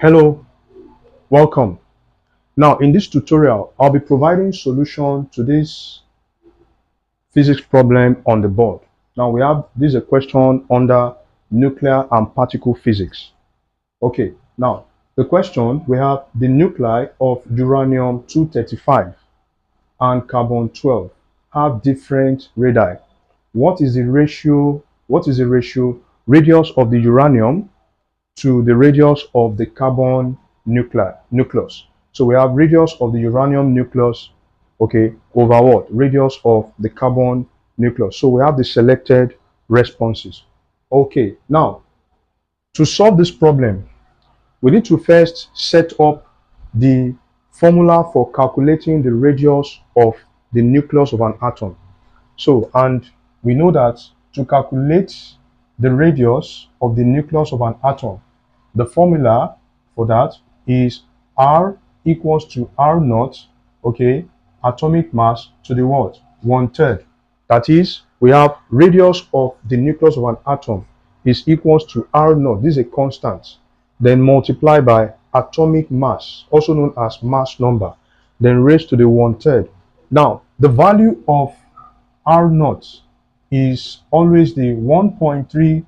Hello, welcome. Now in this tutorial, I'll be providing solution to this physics problem on the board. Now we have this is a question under nuclear and particle physics. Okay, now the question we have the nuclei of uranium-235 and carbon-12 have different radii. What is the ratio? Radius of the uranium to the radius of the carbon nucleus. So we have radius of the uranium nucleus, okay, over what? Radius of the carbon nucleus. So we have the selected responses. Okay, now to solve this problem, we need to first set up the formula for calculating the radius of the nucleus of an atom. So, and we know that to calculate the radius of the nucleus of an atom, the formula for that is R equals to R naught, okay, atomic mass to the what? 1/3. That is, we have radius of the nucleus of an atom is equals to R naught. This is a constant. Then multiply by atomic mass, also known as mass number, then raised to the 1/3. Now, the value of R naught is always the 1.3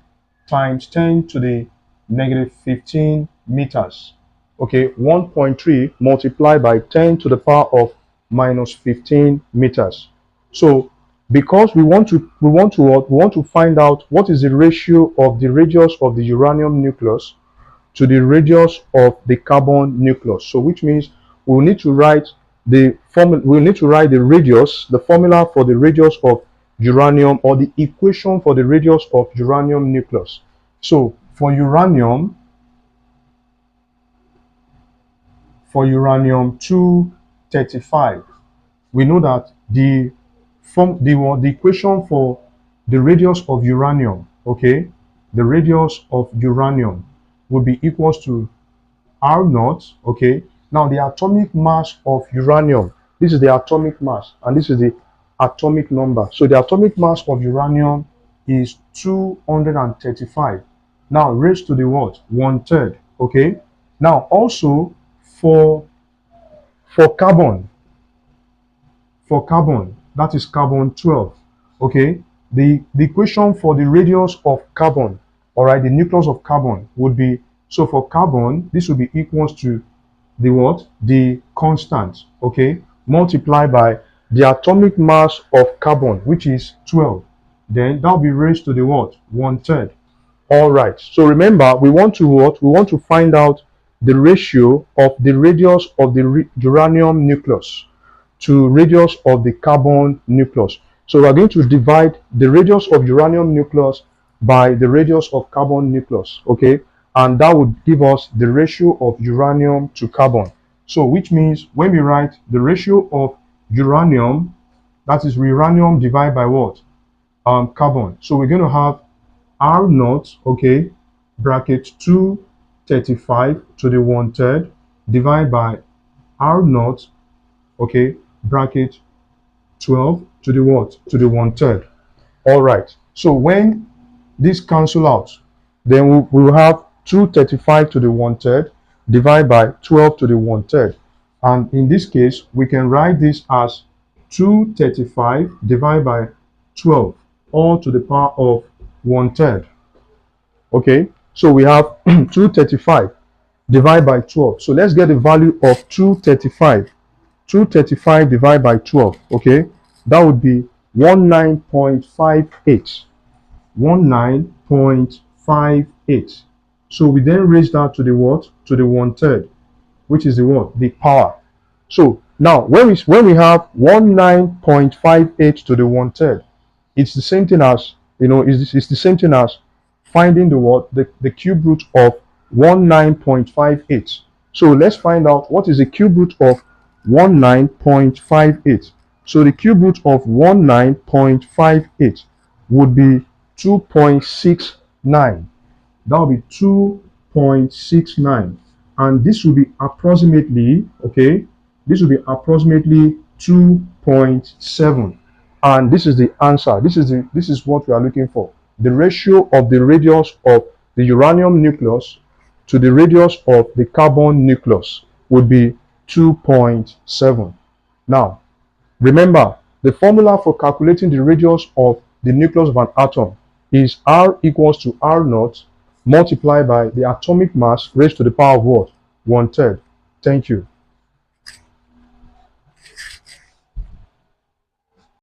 times 10 to the negative 15 meters. Okay, 1.3 multiplied by 10 to the power of minus 15 meters. So because we want to find out what is the ratio of the radius of the uranium nucleus to the radius of the carbon nucleus. So which means we'll need to write the radius, the formula for the radius of uranium, or the equation for the radius of uranium nucleus. So for uranium 235, we know that the equation for the radius of uranium, okay, the radius of uranium would be equals to R naught, okay. Now the atomic mass of uranium, this is the atomic mass and this is the atomic number. So the atomic mass of uranium is 235. Now raised to the what? 1/3, okay. Now also for carbon, that is carbon-12, okay. The equation for the radius of carbon, all right, the nucleus of carbon would be, so for carbon, this would be equals to the what? The constant, okay, multiplied by the atomic mass of carbon, which is 12. Then that will be raised to the what? 1/3. All right. So remember, we want to what? We want to find out the ratio of the radius of the uranium nucleus to radius of the carbon nucleus. So we are going to divide the radius of uranium nucleus by the radius of carbon nucleus, okay? And that would give us the ratio of uranium to carbon. So which means when we write the ratio of uranium, that is uranium divided by what? Carbon. So we're going to have R naught, okay, bracket 235 to the 1/3 divided by R naught, okay, bracket 12 to the what? To the 1/3. All right. So when this cancel out, then we will have 235 to the 1/3 divided by 12 to the 1/3. And in this case, we can write this as 235 divided by 12, all to the power of 1/3. Okay, so we have 235 divided by 12. So let's get the value of 235. 235 divided by 12, okay, that would be 19.58. 19.58. So we then raise that to the what? To the 1/3, which is the what? The power. So now when we have 19.58 to the 1/3, it's the same thing as, you know, it's the same thing as finding the what? The cube root of 19.58. So let's find out what is the cube root of 19.58. So the cube root of 19.58 would be 2.69. That will be 2.69, and this will be approximately, okay, this will be approximately 2.7, and this is the answer. This is what we are looking for, the ratio of the radius of the uranium nucleus to the radius of the carbon nucleus would be 2.7. Now, remember, the formula for calculating the radius of the nucleus of an atom is R equals to R naught multiplied by the atomic mass raised to the power of what? 1/3. Thank you.